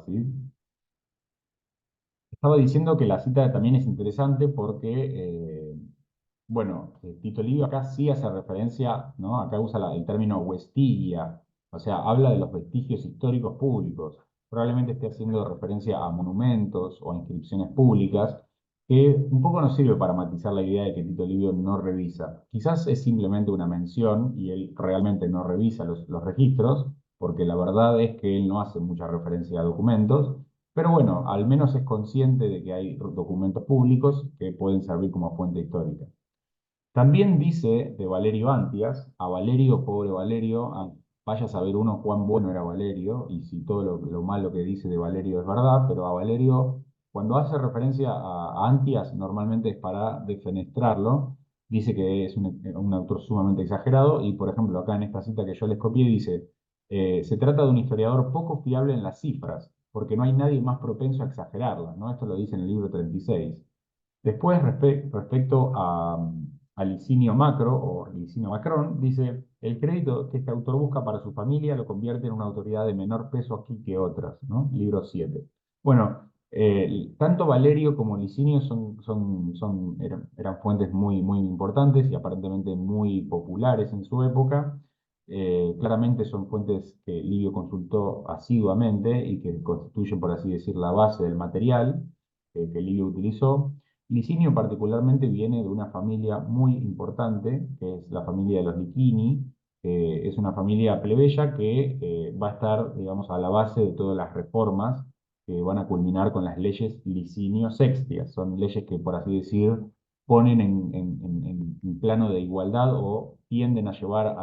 ¿sí? Estaba diciendo que la cita también es interesante porque, bueno, Tito Livio acá sí hace referencia, ¿no? Acá usa el término vestigia, o sea, habla de los vestigios históricos públicos. Probablemente esté haciendo referencia a monumentos o a inscripciones públicas, que un poco nos sirve para matizar la idea de que Tito Livio no revisa. Quizás es simplemente una mención y él realmente no revisa los registros, porque la verdad es que él no hace mucha referencia a documentos. Pero bueno, al menos es consciente de que hay documentos públicos que pueden servir como fuente histórica. También dice de Valerio Antias, a Valerio, pobre Valerio, vaya a saber uno cuán bueno era Valerio y si todo lo malo que dice de Valerio es verdad, pero a Valerio, cuando hace referencia a Antias, normalmente es para defenestrarlo, dice que es un autor sumamente exagerado y, por ejemplo, acá en esta cita que yo les copié dice, se trata de un historiador poco fiable en las cifras, porque no hay nadie más propenso a exagerarlas, ¿no? Esto lo dice en el libro 36. Después, respecto a Licinio Macro o Licinio Macrón, dice, el crédito que este autor busca para su familia lo convierte en una autoridad de menor peso aquí que otras, ¿no? Libro 7. Bueno, tanto Valerio como Licinio eran fuentes muy importantes y aparentemente muy populares en su época. Claramente son fuentes que Livio consultó asiduamente y que constituyen, por así decir, la base del material que Livio utilizó. Licinio particularmente viene de una familia muy importante, que es la familia de los Licini, que es una familia plebeya que va a estar, digamos, a la base de todas las reformas que van a culminar con las leyes Licinio-Sextias. Son leyes que, por así decir, ponen en plano de igualdad o tienden a llevar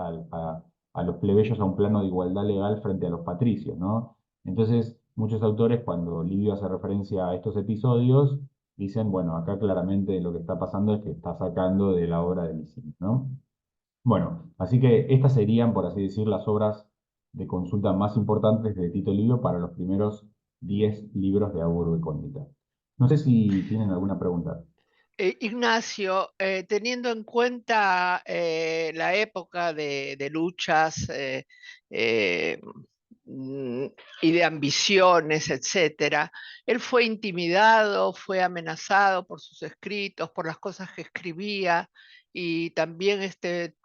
a los plebeyos a un plano de igualdad legal frente a los patricios, ¿no? Entonces, muchos autores, cuando Livio hace referencia a estos episodios, dicen, bueno, acá claramente lo que está pasando es que está sacando de la obra de Licinio, ¿no? Bueno, así que estas serían, por así decir, las obras de consulta más importantes de Tito Livio para los primeros 10 libros de Aburgo y Cóndita. No sé si tienen alguna pregunta. Ignacio, teniendo en cuenta la época de luchas eh, mm, y de ambiciones, etcétera, él fue intimidado, fue amenazado por sus escritos, por las cosas que escribía, y también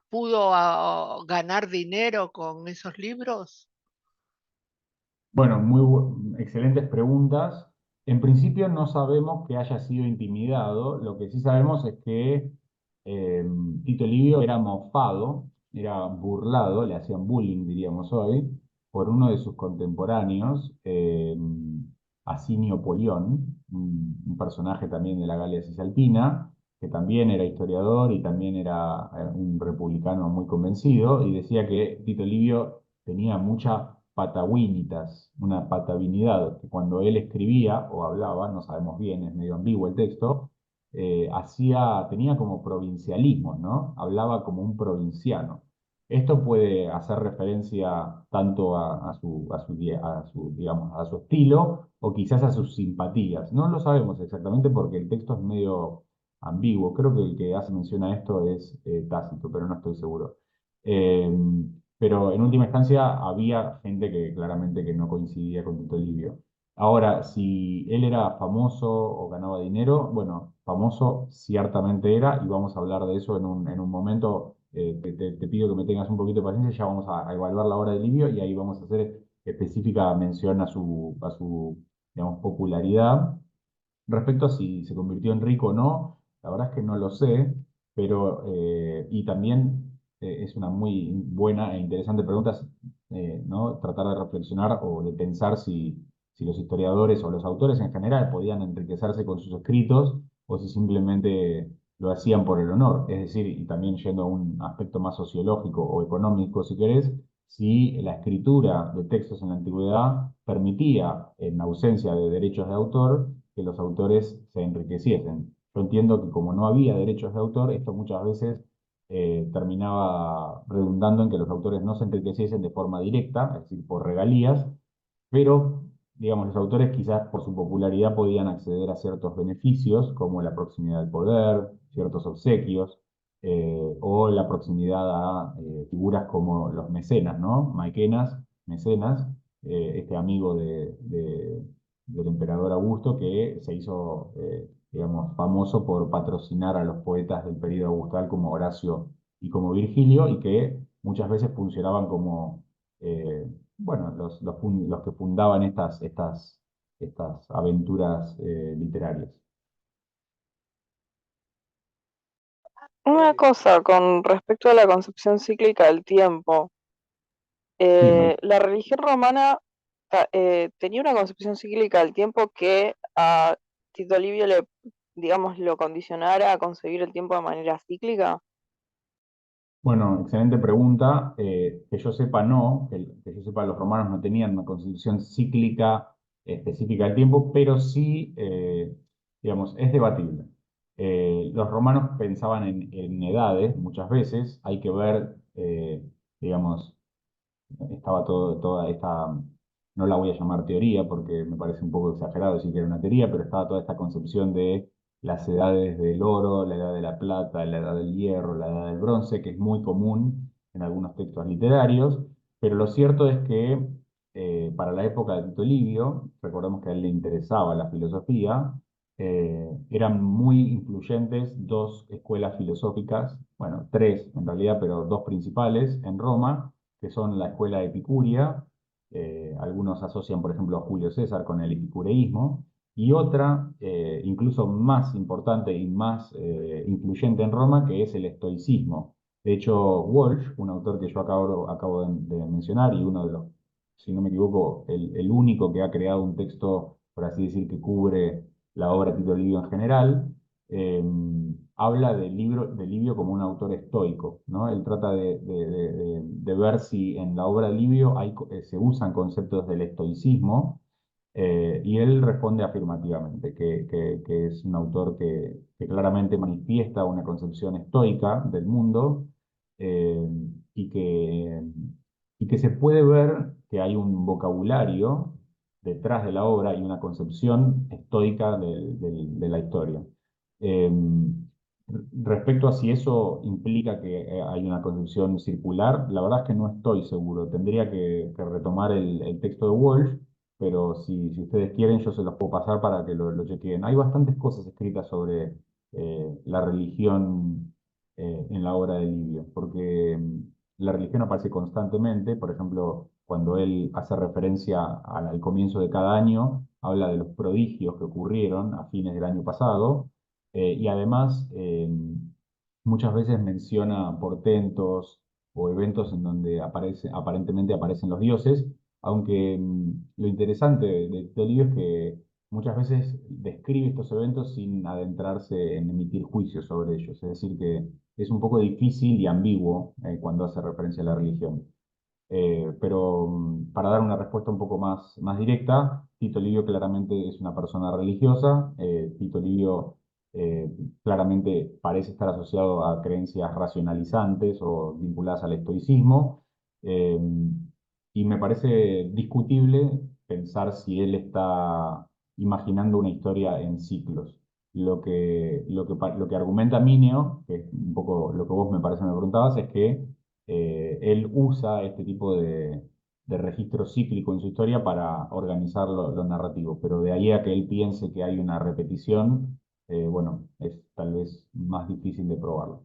pudo ganar dinero con esos libros. Bueno, excelentes preguntas. En principio no sabemos que haya sido intimidado. Lo que sí sabemos es que eh, Tito Livio era mofado, era burlado, le hacían bullying, diríamos hoy, por uno de sus contemporáneos, Asinio Polión, un personaje también de la Galia Cisalpina, que también era historiador y también era un republicano muy convencido, y decía que Tito Livio tenía mucha patawinitas, una patavinidad, que cuando él escribía o hablaba, no sabemos bien, es medio ambiguo el texto, tenía como provincialismo, ¿no? Hablaba como un provinciano. Esto puede hacer referencia tanto digamos, a su estilo o quizás a sus simpatías. No lo sabemos exactamente porque el texto es medio ambiguo. Creo que el que hace mención a esto es Tácito, pero no estoy seguro. Eh, pero en última instancia había gente que claramente que no coincidía con Tito Livio. Ahora, si él era famoso o ganaba dinero, bueno, famoso ciertamente era, y vamos a hablar de eso en un momento. Te pido que me tengas un poquito de paciencia, ya vamos a evaluar la obra de Livio y ahí vamos a hacer específica mención a su, digamos, popularidad. Respecto a si se convirtió en rico o no, la verdad es que no lo sé, pero, y también es una muy buena e interesante pregunta, ¿no? Tratar de reflexionar o de pensar si los historiadores o los autores en general podían enriquecerse con sus escritos o si simplemente lo hacían por el honor. Es decir, y también yendo a un aspecto más sociológico o económico, si querés, si la escritura de textos en la antigüedad permitía, en ausencia de derechos de autor, que los autores se enriqueciesen. Yo entiendo que como no había derechos de autor, esto muchas veces terminaba redundando en que los autores no se enriqueciesen de forma directa, es decir, por regalías, pero, digamos, los autores quizás por su popularidad podían acceder a ciertos beneficios, como la proximidad al poder, ciertos obsequios, o la proximidad a figuras como los mecenas, ¿no? Mecenas, este amigo del emperador Augusto, que se hizo, digamos, famoso por patrocinar a los poetas del periodo augustal como Horacio y como Virgilio, y que muchas veces funcionaban como, bueno, los que fundaban estas aventuras literarias. Una cosa con respecto a la concepción cíclica del tiempo. Sí, May. La religión romana tenía una concepción cíclica del tiempo que a Tito Livio le, digamos, lo condicionara a concebir el tiempo de manera cíclica. Bueno, excelente pregunta. Que yo sepa, no, que yo sepa, los romanos no tenían una concepción cíclica específica del tiempo, pero sí, digamos, es debatible. Los romanos pensaban en edades muchas veces, hay que ver, digamos, estaba toda esta, no la voy a llamar teoría porque me parece un poco exagerado decir que era una teoría, pero estaba toda esta concepción de las edades del oro, la edad de la plata, la edad del hierro, la edad del bronce, que es muy común en algunos textos literarios, pero lo cierto es que para la época de Tito Livio, recordemos que a él le interesaba la filosofía, eran muy influyentes dos escuelas filosóficas, bueno, tres en realidad, pero dos principales en Roma, que son la escuela epicuria, algunos asocian, por ejemplo, a Julio César con el epicureísmo, y otra, incluso más importante y más influyente en Roma, que es el estoicismo. De hecho, Walsh, un autor que yo acabo de mencionar, y uno de los, si no me equivoco, el único que ha creado un texto, por así decir, que cubre la obra de Tito Livio en general, eh, habla de Livio como un autor estoico, ¿no? Él trata de ver si en la obra de Livio se usan conceptos del estoicismo, y él responde afirmativamente, que es un autor que claramente manifiesta una concepción estoica del mundo, eh, y que se puede ver que hay un vocabulario detrás de la obra y una concepción estoica de la historia. Eh, Respecto a si eso implica que hay una concepción circular, la verdad es que no estoy seguro. Tendría que retomar el texto de Walsh, pero si ustedes quieren, yo se los puedo pasar para que lo chequeen. Hay bastantes cosas escritas sobre la religión en la obra de Livio, porque la religión aparece constantemente. Por ejemplo, cuando él hace referencia al comienzo de cada año, habla de los prodigios que ocurrieron a fines del año pasado, y además muchas veces menciona portentos o eventos en donde aparentemente aparecen los dioses, aunque lo interesante de Livio es que muchas veces describe estos eventos sin adentrarse en emitir juicios sobre ellos. Es decir, que es un poco difícil y ambiguo cuando hace referencia a la religión. Pero para dar una respuesta un poco más directa, Tito Livio claramente es una persona religiosa. Tito Livio claramente parece estar asociado a creencias racionalizantes o vinculadas al estoicismo. eh, y me parece discutible pensar si él está imaginando una historia en ciclos. Lo que argumenta Mineo, que es un poco lo que vos me parece me preguntabas, es que él usa este tipo de registro cíclico en su historia para organizar lo narrativo, pero de ahí a que él piense que hay una repetición, bueno, es tal vez más difícil de probarlo.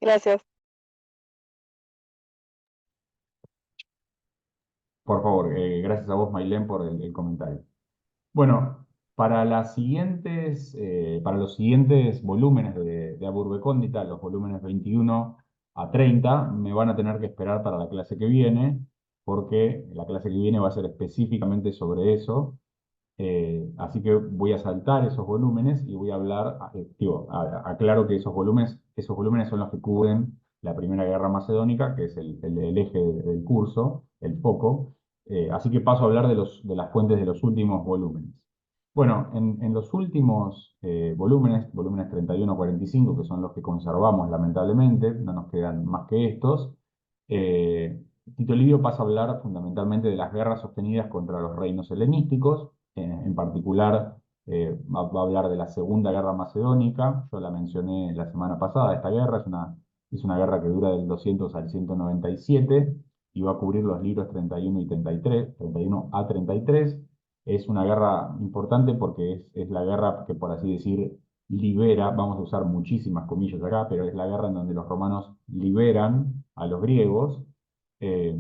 Gracias. Por favor, gracias a vos, Mailén, por el comentario. Bueno, para los siguientes volúmenes de Aburbe Cóndita, los volúmenes 21 a 30, me van a tener que esperar para la clase que viene, porque la clase que viene va a ser específicamente sobre eso. Así que voy a saltar esos volúmenes y voy a hablar, digo, aclaro que esos volúmenes son los que cubren la Primera Guerra Macedónica, que es el eje del curso, el foco. Así que paso a hablar de las fuentes de los últimos volúmenes. Bueno, en los últimos volúmenes 31 a 45, que son los que conservamos lamentablemente, no nos quedan más que estos, eh, Tito Livio pasa a hablar fundamentalmente de las guerras sostenidas contra los reinos helenísticos. En particular, va a hablar de la Segunda Guerra Macedónica. Yo la mencioné la semana pasada. Esta guerra es una guerra que dura del 200 al 197, y va a cubrir los libros 31 y 33, 31 a 33. Es una guerra importante porque es la guerra que, por así decir, libera, vamos a usar muchísimas comillas acá, pero es la guerra en donde los romanos liberan a los griegos. eh,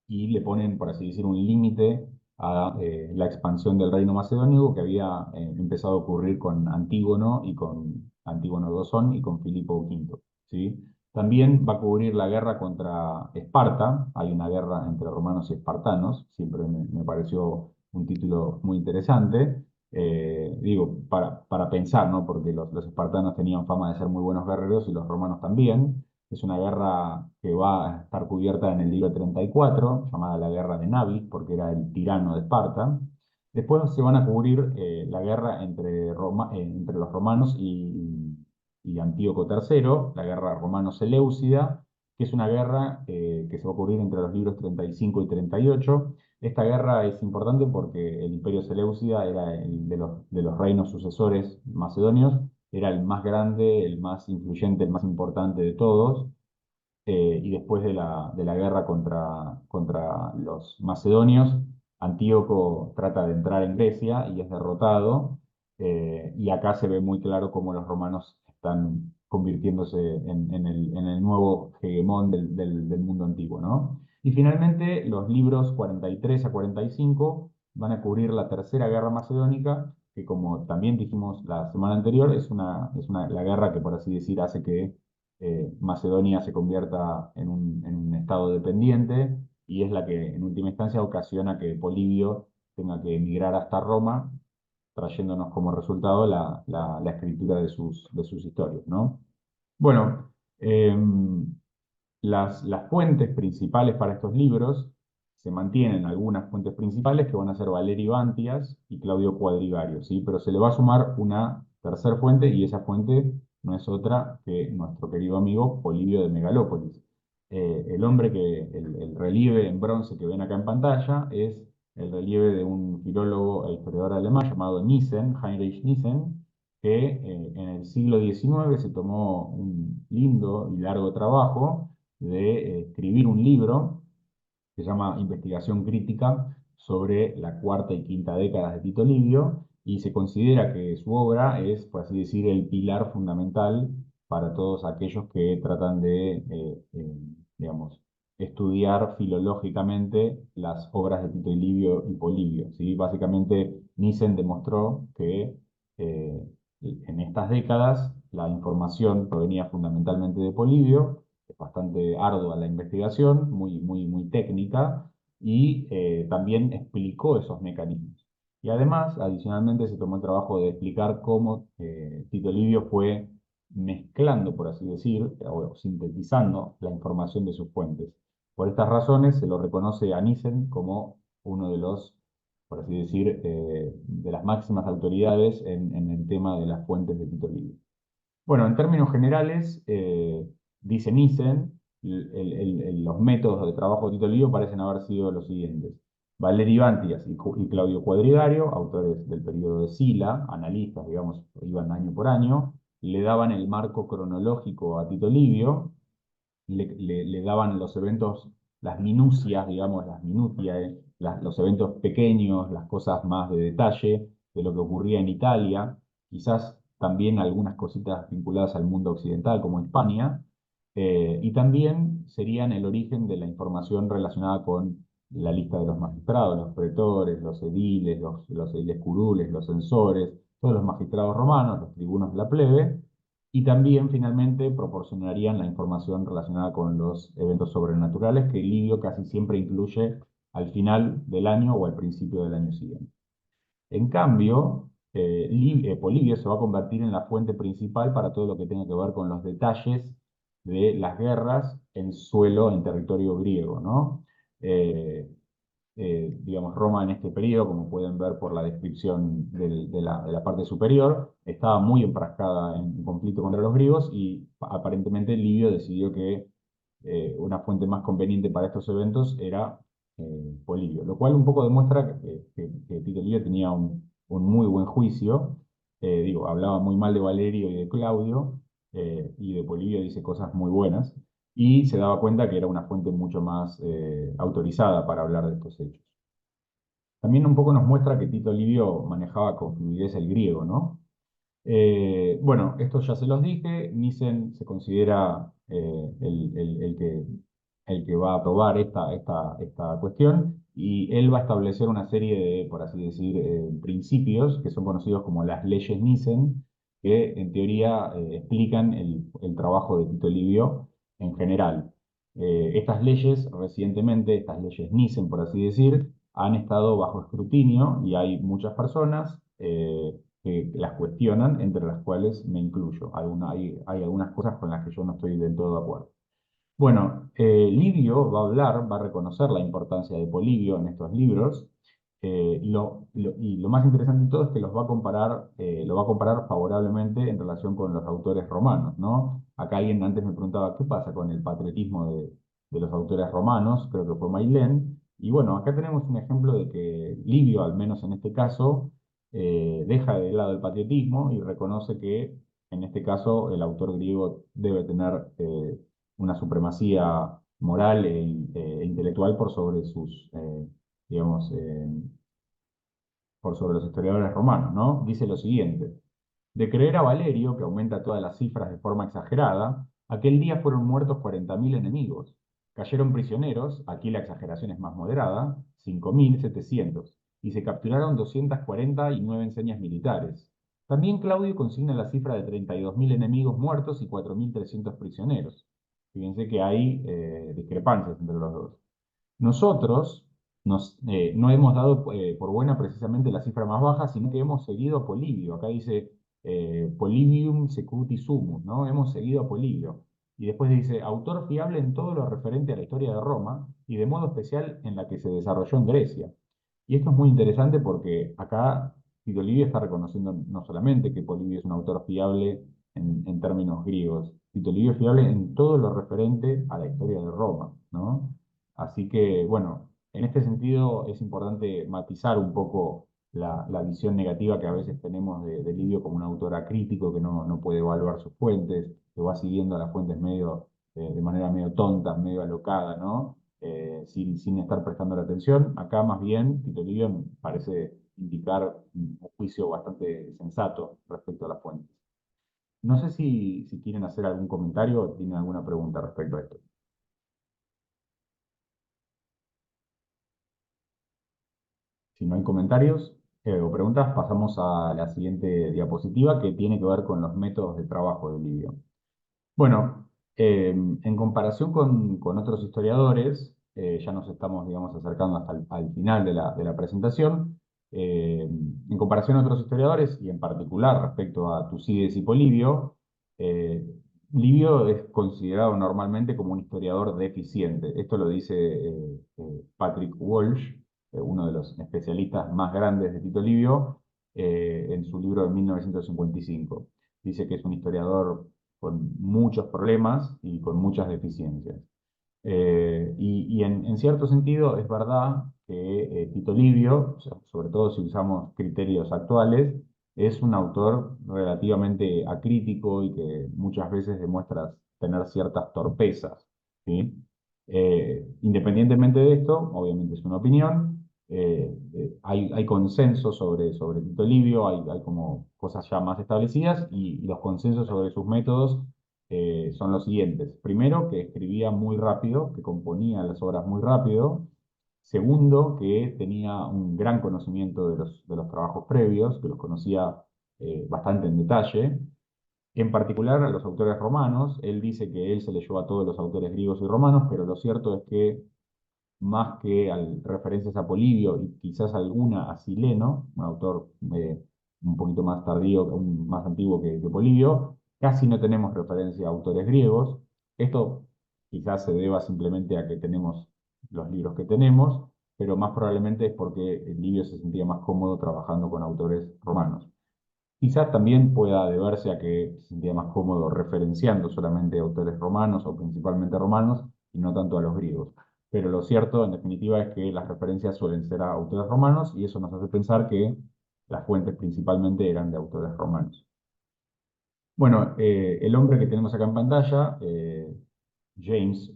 y le ponen, por así decir, un límite a la expansión del reino macedónico que había empezado a ocurrir con Antígono y con Antígono Dosón y con Filipo V, ¿sí? También va a cubrir la guerra contra Esparta. Hay una guerra entre romanos y espartanos, siempre me pareció un título muy interesante. Digo, para pensar, ¿no? Porque los espartanos tenían fama de ser muy buenos guerreros y los romanos también. Es una guerra que va a estar cubierta en el libro 34, llamada la Guerra de Nabis, porque era el tirano de Esparta. Después se van a cubrir la guerra entre los romanos y Antíoco III, la guerra romano-seleucida, que es una guerra que se va a cubrir entre los libros 35 y 38. Esta guerra es importante porque el imperio seleucida era el de los reinos sucesores macedonios, era el más grande, el más influyente, el más importante de todos, y después de la guerra contra los macedonios, Antíoco trata de entrar en Grecia y es derrotado, y acá se ve muy claro cómo los romanos están convirtiéndose en el nuevo hegemón del mundo antiguo, ¿no? Y finalmente, los libros 43 a 45 van a cubrir la Tercera Guerra Macedónica, que como también dijimos la semana anterior, la guerra que, por así decir, hace que Macedonia se convierta en un estado dependiente y es la que en última instancia ocasiona que Polibio tenga que emigrar hasta Roma, trayéndonos como resultado la escritura de sus historias, ¿no? Bueno, las fuentes principales para estos libros se mantienen algunas fuentes principales que van a ser Valerio Bantias y Claudio Cuadrigario, ¿sí? Pero se le va a sumar una tercera fuente y esa fuente no es otra que nuestro querido amigo Polibio de Megalópolis. El relieve en bronce que ven acá en pantalla es el relieve de un filólogo e historiador alemán llamado Nissen, Heinrich Nissen, que en el siglo XIX se tomó un lindo y largo trabajo de escribir un libro que se llama Investigación Crítica sobre la cuarta y quinta décadas de Tito Livio, y se considera que su obra es, por así decir, el pilar fundamental para todos aquellos que tratan de, digamos, estudiar filológicamente las obras de Tito Livio y Polibio, ¿sí? Básicamente, Nissen demostró que en estas décadas la información provenía fundamentalmente de Polibio. Es bastante ardua la investigación, muy, muy, muy técnica, y también explicó esos mecanismos. Y además, adicionalmente, se tomó el trabajo de explicar cómo Tito Livio fue mezclando, por así decir, o sintetizando la información de sus fuentes. Por estas razones, se lo reconoce a Nissen como uno de los, por así decir, de las máximas autoridades en el tema de las fuentes de Tito Livio. Bueno, en términos generales, dice Nissen, los métodos de trabajo de Tito Livio parecen haber sido los siguientes. Valerio Bantias y Claudio Cuadrigario, autores del periodo de Sila, analistas, digamos, iban año por año, le daban el marco cronológico a Tito Livio, le daban los eventos, las minucias, digamos, las minutiae, los eventos pequeños, las cosas más de detalle de lo que ocurría en Italia, quizás también algunas cositas vinculadas al mundo occidental, como España, y también serían el origen de la información relacionada con la lista de los magistrados, los pretores, los ediles, los ediles curules, los censores, todos los magistrados romanos, los tribunos de la plebe, y también finalmente proporcionarían la información relacionada con los eventos sobrenaturales que Livio casi siempre incluye al final del año o al principio del año siguiente. En cambio, Polibio se va a convertir en la fuente principal para todo lo que tenga que ver con los detalles de las guerras en territorio griego, ¿no? Digamos, Roma en este periodo, como pueden ver por la descripción de la parte superior, estaba muy enfrascada en conflicto contra los griegos y aparentemente Livio decidió que una fuente más conveniente para estos eventos era Polibio, lo cual un poco demuestra que Tito Livio tenía un muy buen juicio. Digo, hablaba muy mal de Valerio y de Claudio, y de Polibio dice cosas muy buenas. y se daba cuenta que era una fuente mucho más autorizada para hablar de estos hechos. También un poco nos muestra que Tito Livio manejaba con fluidez el griego, ¿no? Bueno, esto ya se los dije. Nissen se considera el que va a aprobar esta cuestión y él va a establecer una serie de, por así decir, principios que son conocidos como las leyes Nissen, que en teoría explican el trabajo de Tito Livio en general. Estas leyes, recientemente, estas leyes Nissen, por así decir, han estado bajo escrutinio y hay muchas personas que las cuestionan, entre las cuales me incluyo. Hay algunas cosas con las que yo no estoy del todo de acuerdo. Bueno, Livio va a hablar, va a reconocer la importancia de Polibio en estos libros, y lo más interesante de todo es que lo va a comparar favorablemente en relación con los autores romanos, ¿no? Acá alguien antes me preguntaba, ¿qué pasa con el patriotismo de los autores romanos? Creo que fue Mailén. Y bueno, acá tenemos un ejemplo de que Livio, al menos en este caso, deja de lado el patriotismo y reconoce que, en este caso, el autor griego debe tener una supremacía moral e intelectual por sobre digamos, por sobre los historiadores romanos, ¿no? Dice lo siguiente: de creer a Valerio, que aumenta todas las cifras de forma exagerada, aquel día fueron muertos 40.000 enemigos. Cayeron prisioneros, aquí la exageración es más moderada, 5.700, y se capturaron 249 enseñas militares. También Claudio consigna la cifra de 32.000 enemigos muertos y 4.300 prisioneros. Fíjense que hay discrepancias entre los dos. Nosotros no hemos dado por buena precisamente la cifra más baja, sino que hemos seguido a Polibio. Acá dice Polibium secuti sumus, ¿no? Hemos seguido a Polibio. Y después dice, autor fiable en todo lo referente a la historia de Roma y de modo especial en la que se desarrolló en Grecia. Y esto es muy interesante porque acá Tito Livio está reconociendo no solamente que Polibio es un autor fiable en términos griegos, Tito Livio es fiable en todo lo referente a la historia de Roma, ¿no? Así que, bueno, en este sentido es importante matizar un poco la visión negativa que a veces tenemos de Livio como un autor acrítico que no puede evaluar sus fuentes, que va siguiendo las fuentes medio, de manera medio tonta, medio alocada, ¿no? Sin estar prestando la atención. Acá más bien Tito Livio parece indicar un juicio bastante sensato respecto a las fuentes. No sé si quieren hacer algún comentario o tienen alguna pregunta respecto a esto. Si no hay comentarios o preguntas, pasamos a la siguiente diapositiva que tiene que ver con los métodos de trabajo de Livio. Bueno, en comparación con otros historiadores, ya nos estamos, digamos, acercando hasta al final de la presentación. En comparación a otros historiadores, y en particular respecto a Tucídides y Polibio, eh, Livio es considerado normalmente como un historiador deficiente. Esto lo dice Patrick Walsh, uno de los especialistas más grandes de Tito Livio, en su libro de 1955. Dice que es un historiador con muchos problemas y con muchas deficiencias. Y en cierto sentido es verdad que Tito Livio, sobre todo si usamos criterios actuales, es un autor relativamente acrítico y que muchas veces demuestra tener ciertas torpezas, ¿sí? Independientemente de esto, obviamente es una opinión, hay consenso sobre Tito Livio, hay como cosas ya más establecidas y los consensos sobre sus métodos son los siguientes. Primero, que escribía muy rápido, que componía las obras muy rápido. Segundo, que tenía un gran conocimiento de los trabajos previos, que los conocía bastante en detalle. En particular a los autores romanos, él dice que él se leyó a todos los autores griegos y romanos, pero lo cierto es que más que referencias a Polibio y quizás alguna a Sileno, un autor un poquito más tardío, más antiguo que Polibio, casi no tenemos referencia a autores griegos. Esto quizás se deba simplemente a que tenemos los libros que tenemos, pero más probablemente es porque Livio se sentía más cómodo trabajando con autores romanos. Quizás también pueda deberse a que se sentía más cómodo referenciando solamente autores romanos o principalmente romanos y no tanto a los griegos. Pero lo cierto, en definitiva, es que las referencias suelen ser a autores romanos y eso nos hace pensar que las fuentes principalmente eran de autores romanos. Bueno, el hombre que tenemos acá en pantalla James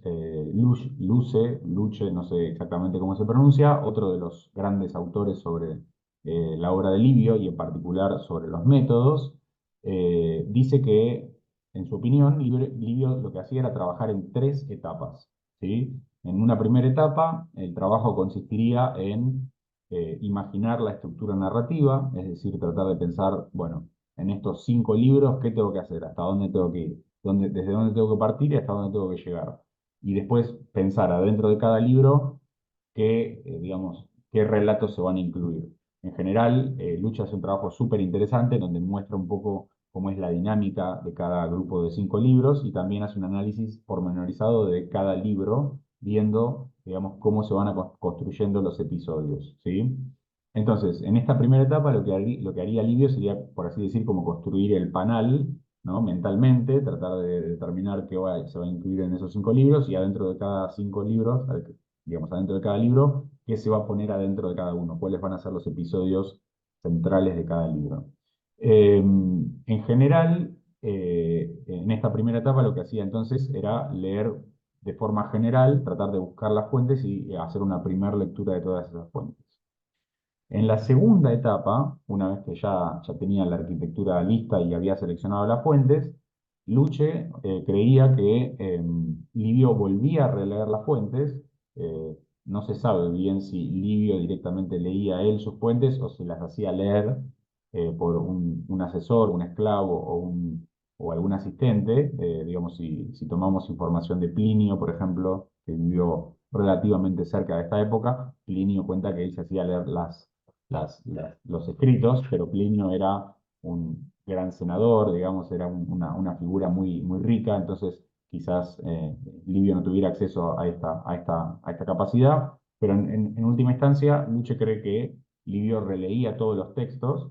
Luce, no sé exactamente cómo se pronuncia, otro de los grandes autores sobre la obra de Livio y en particular sobre los métodos, dice que, en su opinión, Livio lo que hacía era trabajar en tres etapas, ¿sí? En una primera etapa, el trabajo consistiría en imaginar la estructura narrativa, es decir, tratar de pensar, bueno, en estos 5 libros, ¿qué tengo que hacer? ¿Hasta dónde tengo que ir? Desde dónde tengo que partir y hasta dónde tengo que llegar. Y después pensar adentro de cada libro digamos, qué relatos se van a incluir. En general, Lucha hace un trabajo súper interesante donde muestra un poco cómo es la dinámica de cada grupo de 5 libros y también hace un análisis pormenorizado de cada libro, viendo, digamos, cómo se van construyendo los episodios, ¿sí? Entonces, en esta primera etapa lo que haría Livio sería, por así decir, como construir el panal, ¿no? Mentalmente, tratar de determinar se va a incluir en esos 5 libros y adentro de cada 5 libros, digamos, adentro de cada libro, qué se va a poner adentro de cada uno, cuáles van a ser los episodios centrales de cada libro. En general, en esta primera etapa lo que hacía entonces era leer de forma general, tratar de buscar las fuentes y hacer una primera lectura de todas esas fuentes. En la segunda etapa, una vez que ya tenía la arquitectura lista y había seleccionado las fuentes, Luce creía que Livio volvía a releer las fuentes. No se sabe bien si Livio directamente leía él sus fuentes o se las hacía leer por un asesor, un esclavo o algún asistente. Digamos, si tomamos información de Plinio, por ejemplo, que vivió relativamente cerca de esta época, Plinio cuenta que él se hacía leer los escritos, pero Plinio era un gran senador, digamos, era una figura muy, muy rica, entonces quizás Livio no tuviera acceso a esta capacidad, pero en última instancia, Luce cree que Livio releía todos los textos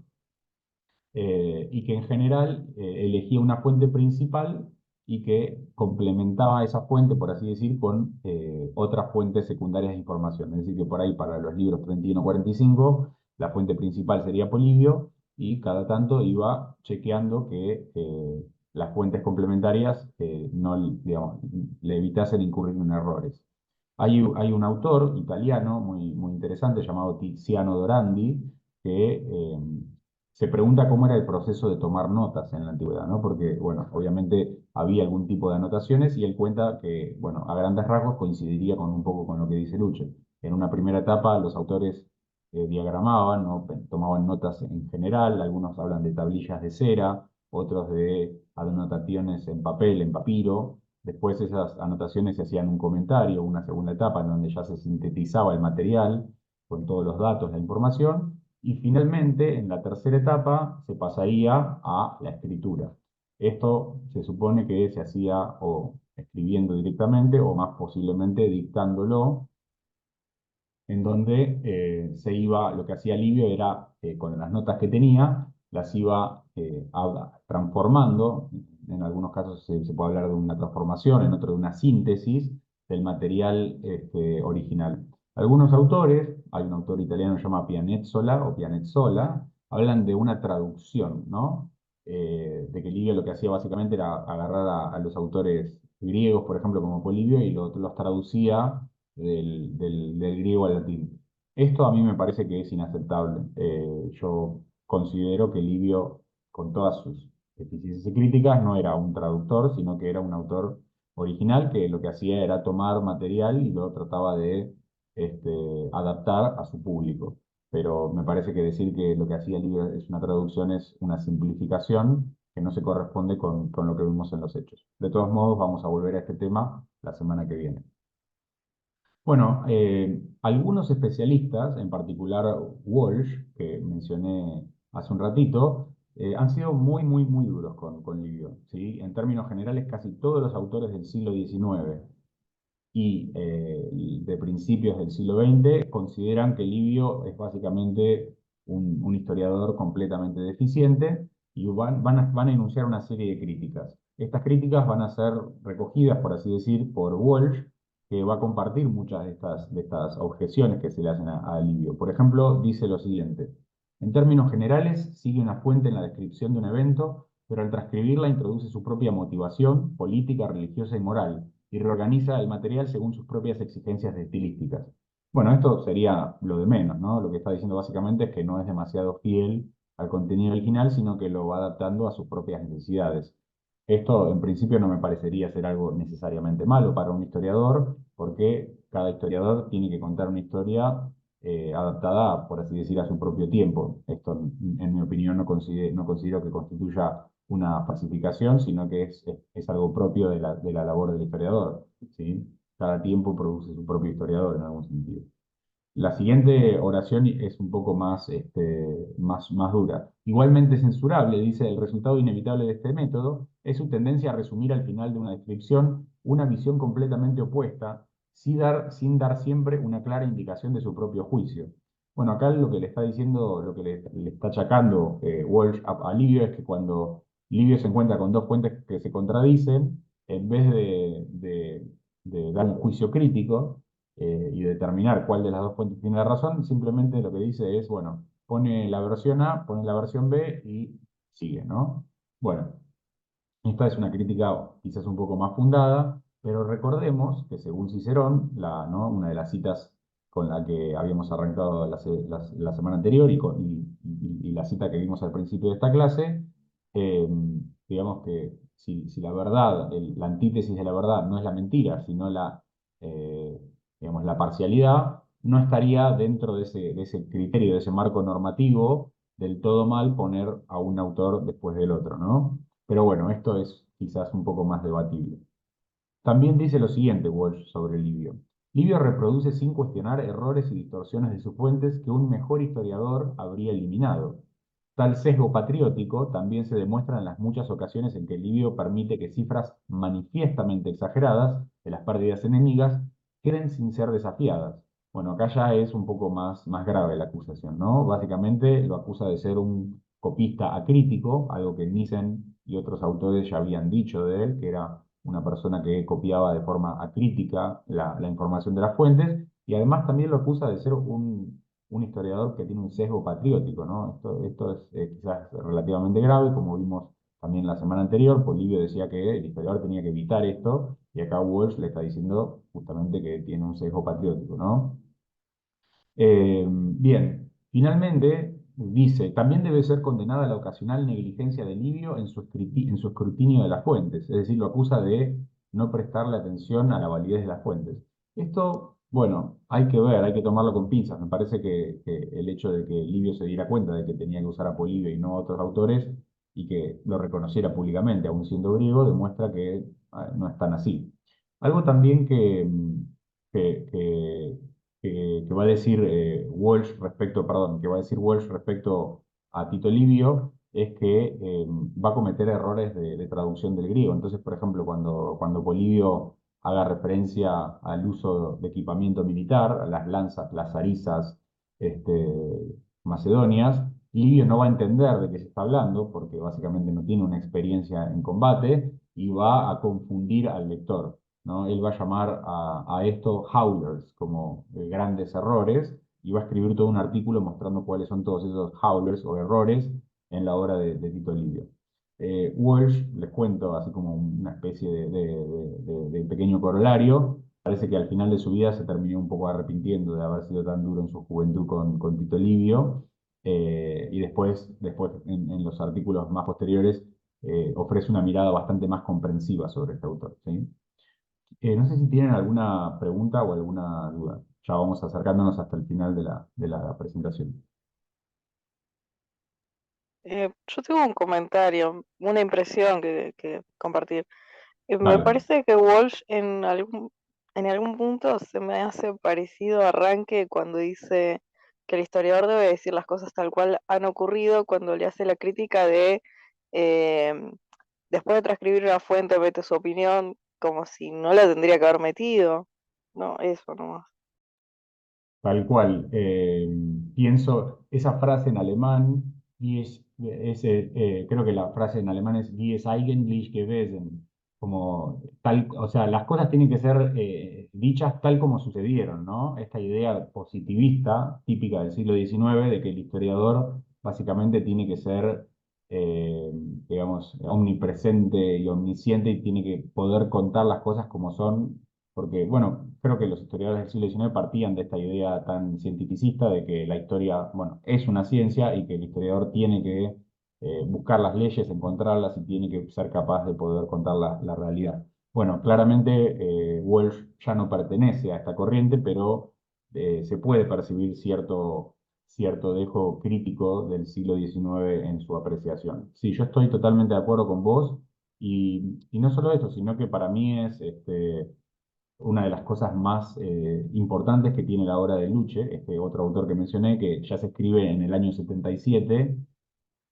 y que en general elegía una fuente principal y que complementaba esa fuente, por así decir, con otras fuentes secundarias de información. Es decir, que por ahí para los libros 31 y 45, la fuente principal sería Polibio y cada tanto iba chequeando que las fuentes complementarias no, digamos, le evitasen incurrir en errores. Hay un autor italiano muy, muy interesante llamado Tiziano Dorandi que se pregunta cómo era el proceso de tomar notas en la antigüedad, ¿no? Porque, bueno, obviamente había algún tipo de anotaciones y él cuenta que, bueno, a grandes rasgos coincidiría con un poco con lo que dice Luce. En una primera etapa los autores diagramaban, ¿no? Tomaban notas en general, algunos hablan de tablillas de cera, otros de anotaciones en papel, en papiro. Después esas anotaciones se hacían un comentario, una segunda etapa en donde ya se sintetizaba el material con todos los datos, la información, y finalmente en la tercera etapa se pasaría a la escritura. Esto se supone que se hacía o escribiendo directamente o más posiblemente dictándolo, en donde lo que hacía Livio era, con las notas que tenía, las iba transformando. En algunos casos se puede hablar de una transformación, en otros de una síntesis del material original. Algunos autores, hay un autor italiano que se llama Pianezzola o Pianezzola, hablan de una traducción, ¿no? De que Livio lo que hacía básicamente era agarrar a los autores griegos, por ejemplo, como Polibio, y los traducía del griego al latín. Esto a mí me parece que es inaceptable. Yo considero que Livio, con todas sus deficiencias y críticas, no era un traductor, sino que era un autor original que lo que hacía era tomar material y lo trataba de adaptar a su público. Pero me parece que decir que lo que hacía Livio es una traducción es una simplificación que no se corresponde con lo que vimos en los hechos. De todos modos, vamos a volver a este tema la semana que viene. Bueno, algunos especialistas, en particular Walsh, que mencioné hace un ratito, han sido muy, muy, muy duros con Livio, ¿sí? En términos generales, casi todos los autores del siglo XIX y de principios del siglo XX consideran que Livio es básicamente un historiador completamente deficiente y van a enunciar una serie de críticas. Estas críticas van a ser recogidas, por así decir, por Walsh, que va a compartir muchas de estas objeciones que se le hacen a Livio. Por ejemplo, dice lo siguiente: en términos generales, sigue una fuente en la descripción de un evento, pero al transcribirla introduce su propia motivación política, religiosa y moral, y reorganiza el material según sus propias exigencias estilísticas. Bueno, esto sería lo de menos, ¿no? Lo que está diciendo básicamente es que no es demasiado fiel al contenido original, sino que lo va adaptando a sus propias necesidades. Esto en principio no me parecería ser algo necesariamente malo para un historiador, porque cada historiador tiene que contar una historia adaptada, por así decir, a su propio tiempo. Esto, en mi opinión, no considero que constituya una falsificación, sino que es algo propio de la labor del historiador, ¿sí? Cada tiempo produce su propio historiador en algún sentido. La siguiente oración es un poco más, más dura. Igualmente censurable, dice, el resultado inevitable de este método es su tendencia a resumir al final de una descripción una visión completamente opuesta, sin dar siempre una clara indicación de su propio juicio. Bueno, acá lo que le está diciendo, lo que le está achacando Walsh a Livio es que cuando Livio se encuentra con dos fuentes que se contradicen, en vez de dar un juicio crítico, y determinar cuál de las dos fuentes tiene la razón, simplemente lo que dice es, bueno, pone la versión A, pone la versión B y sigue, ¿no? Bueno, esta es una crítica quizás un poco más fundada, pero recordemos que según Cicerón, ¿no? Una de las citas con la que habíamos arrancado la semana anterior y la cita que vimos al principio de esta clase, eh, digamos que si la verdad, la antítesis de la verdad no es la mentira, sino eh, digamos, la parcialidad, no estaría dentro de ese criterio, de ese marco normativo del todo mal poner a un autor después del otro, ¿no? Pero bueno, esto es quizás un poco más debatible. También dice lo siguiente Walsh sobre Livio. Livio reproduce sin cuestionar errores y distorsiones de sus fuentes que un mejor historiador habría eliminado. Tal sesgo patriótico también se demuestra en las muchas ocasiones en que Livio permite que cifras manifiestamente exageradas de las pérdidas enemigas queden sin ser desafiadas. Bueno, acá ya es un poco más grave la acusación, ¿no? Básicamente lo acusa de ser un copista acrítico, algo que Nissen y otros autores ya habían dicho de él, que era una persona que copiaba de forma acrítica la información de las fuentes, y además también lo acusa de ser un historiador que tiene un sesgo patriótico, ¿no? Esto es quizás relativamente grave, como vimos también la semana anterior, Polibio decía que el historiador tenía que evitar esto, y acá Walsh le está diciendo justamente que tiene un sesgo patriótico, ¿no? Bien, finalmente dice, también debe ser condenada la ocasional negligencia de Livio en su escrutinio de las fuentes, es decir, lo acusa de no prestarle atención a la validez de las fuentes. Esto, bueno, hay que ver, hay que tomarlo con pinzas. Me parece que el hecho de que Livio se diera cuenta de que tenía que usar a Polibio y no a otros autores y que lo reconociera públicamente, aún siendo griego, demuestra que no es tan así. Algo también que, que- que va a decir Walsh respecto, perdón, que va a decir Walsh respecto a Tito Livio es que va a cometer errores de traducción del griego. Entonces, por ejemplo, cuando Polibio haga referencia al uso de equipamiento militar, a las lanzas, las zarizas este, macedonias, Livio no va a entender de qué se está hablando, porque básicamente no tiene una experiencia en combate, y va a confundir al lector, ¿no? Él va a llamar a esto howlers, como grandes errores, y va a escribir todo un artículo mostrando cuáles son todos esos howlers o errores en la obra de Tito Livio. Walsh, les cuento así como una especie de pequeño corolario, parece que al final de su vida se terminó un poco arrepintiendo de haber sido tan duro en su juventud con Tito Livio, y después en los artículos más posteriores ofrece una mirada bastante más comprensiva sobre este autor, ¿sí? No sé si tienen alguna pregunta o alguna duda. Ya vamos acercándonos hasta el final de la presentación. Yo tengo un comentario, una impresión que compartir. Me Dale. parece que Walsh en algún punto se me hace parecido a Ranke cuando dice que el historiador debe decir las cosas tal cual han ocurrido cuando le hace la crítica de eh, después de transcribir una fuente mete su opinión como si no la tendría que haber metido. No, eso nomás. Tal cual. Pienso, esa frase en alemán, creo que la frase en alemán es wie es eigentlich gewesen. Como tal, o sea, las cosas tienen que ser dichas tal como sucedieron, ¿no? Esta idea positivista, típica del siglo XIX, de que el historiador básicamente tiene que ser eh, digamos, omnipresente y omnisciente y tiene que poder contar las cosas como son, porque, bueno, creo que los historiadores del siglo XIX partían de esta idea tan cientificista de que la historia, bueno, es una ciencia y que el historiador tiene que buscar las leyes, encontrarlas y tiene que ser capaz de poder contar la realidad. Bueno, claramente Welsh ya no pertenece a esta corriente, pero se puede percibir cierto dejo crítico del siglo XIX en su apreciación. Sí, yo estoy totalmente de acuerdo con vos y no solo eso, sino que para mí es una de las cosas más importantes que tiene la obra de Luce, este otro autor que mencioné, que ya se escribe en el año 77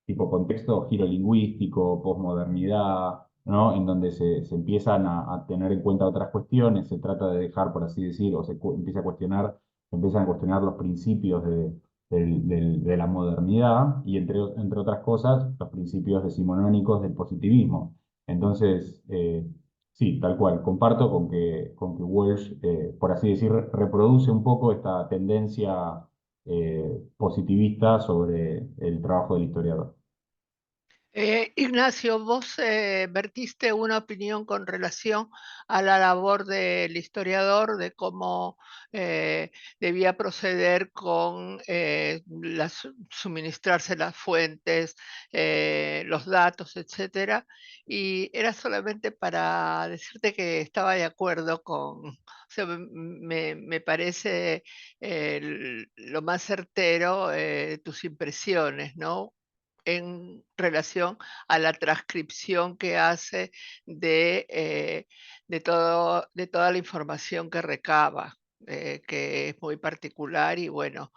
tipo contexto giro lingüístico, posmodernidad, ¿no? En donde se empiezan a tener en cuenta otras cuestiones, se trata de dejar, por así decir, o empieza a cuestionar, se empiezan a cuestionar los principios de la modernidad y entre otras cosas, los principios decimonónicos del positivismo. Entonces, sí, tal cual, comparto con que Welsh, por así decir, reproduce un poco esta tendencia positivista sobre el trabajo del historiador. Ignacio, vos vertiste una opinión con relación a la labor del historiador, de cómo debía proceder con suministrarse las fuentes, los datos, etcétera. Y era solamente para decirte que estaba de acuerdo con, o sea, me parece lo más certero tus impresiones, ¿no? En relación a la transcripción que hace de toda la información que recaba, que es muy particular y bueno,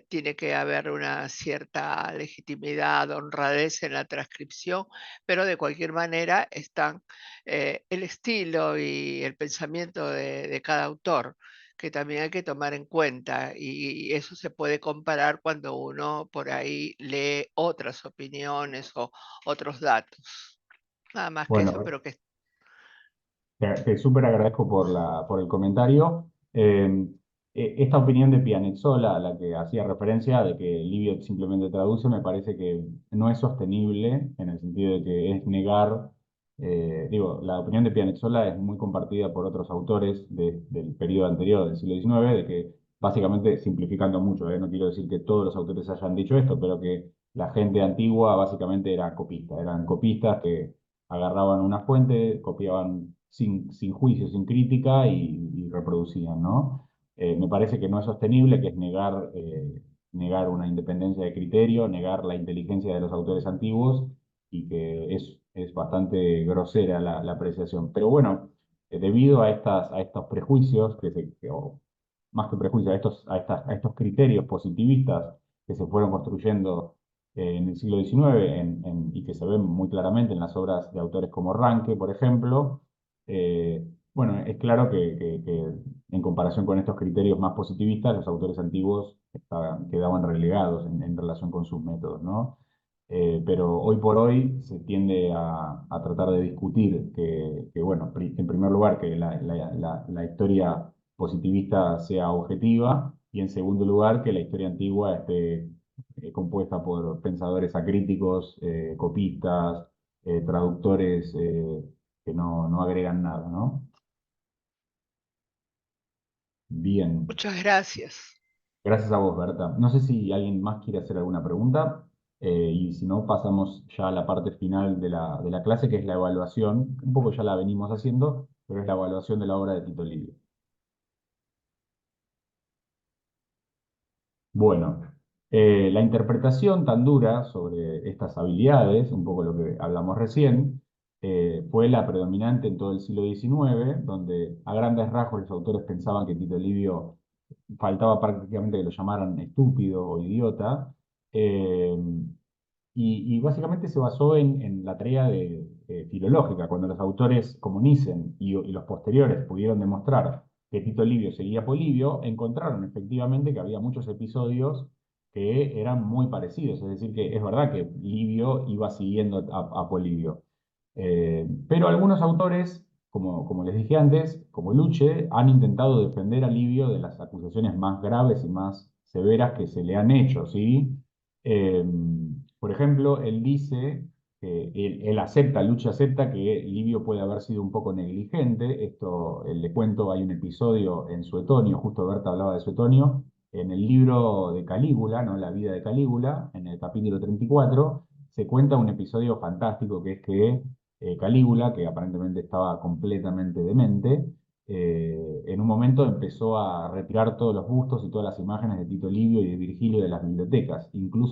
tiene que haber una cierta legitimidad, honradez en la transcripción, pero de cualquier manera están el estilo y el pensamiento de cada autor que también hay que tomar en cuenta y eso se puede comparar cuando uno por ahí lee otras opiniones o otros datos. Nada más que eso, Bueno, pero que te súper agradezco por el comentario. Esta opinión de Pianezzola, a la que hacía referencia, de que Livio simplemente traduce, me parece que no es sostenible en el sentido de que es negar, digo, la opinión de Pianezzola es muy compartida por otros autores del periodo anterior, del siglo XIX, de que básicamente, simplificando mucho, no quiero decir que todos los autores hayan dicho esto, pero que la gente antigua básicamente era copista, eran copistas que agarraban una fuente, copiaban sin juicio, sin crítica y reproducían, ¿no? Me parece que no es sostenible, que es negar una independencia de criterio, negar la inteligencia de los autores antiguos y que es bastante grosera la apreciación. Pero bueno, debido a estos prejuicios, o más que prejuicios, a estos criterios positivistas que se fueron construyendo en el siglo XIX y que se ven muy claramente en las obras de autores como Ranke, por ejemplo, bueno, es claro que en comparación con estos criterios más positivistas, los autores antiguos quedaban relegados en relación con sus métodos, ¿no? Pero hoy por hoy se tiende a tratar de discutir bueno, en primer lugar, que la historia positivista sea objetiva y en segundo lugar, que la historia antigua esté compuesta por pensadores acríticos, copistas, traductores que no agregan nada, ¿no? Bien, muchas gracias. gracias a vos, Berta. No sé si alguien más quiere hacer alguna pregunta, y si no, pasamos ya a la parte final de la clase, que es la evaluación. Un poco ya la venimos haciendo, pero es la evaluación de la obra de Tito Livio. Bueno, la interpretación tan dura sobre estas habilidades, un poco lo que hablamos recién, fue la predominante en todo el siglo XIX, donde a grandes rasgos los autores pensaban que Tito Livio faltaba prácticamente que lo llamaran estúpido o idiota, eh, y básicamente se basó en la tarea filológica, cuando los autores como Nissen y los posteriores pudieron demostrar que Tito Livio seguía a Polibio, encontraron efectivamente que había muchos episodios que eran muy parecidos, es decir, que es verdad que Livio iba siguiendo a Polibio. Pero algunos autores, como les dije antes, como Luce, han intentado defender a Livio de las acusaciones más graves y más severas que se le han hecho, ¿sí? Eh, por ejemplo, él dice, él acepta, Lucha acepta que Livio puede haber sido un poco negligente. Esto, le cuento, hay un episodio en Suetonio, justo Berta hablaba de Suetonio, en el libro de Calígula, ¿no? La vida de Calígula, en el capítulo 34, se cuenta un episodio fantástico que es que Calígula, que aparentemente estaba completamente demente, en un momento empezó a retirar todos los bustos y todas las imágenes de Tito Livio y de Virgilio de las bibliotecas, incluso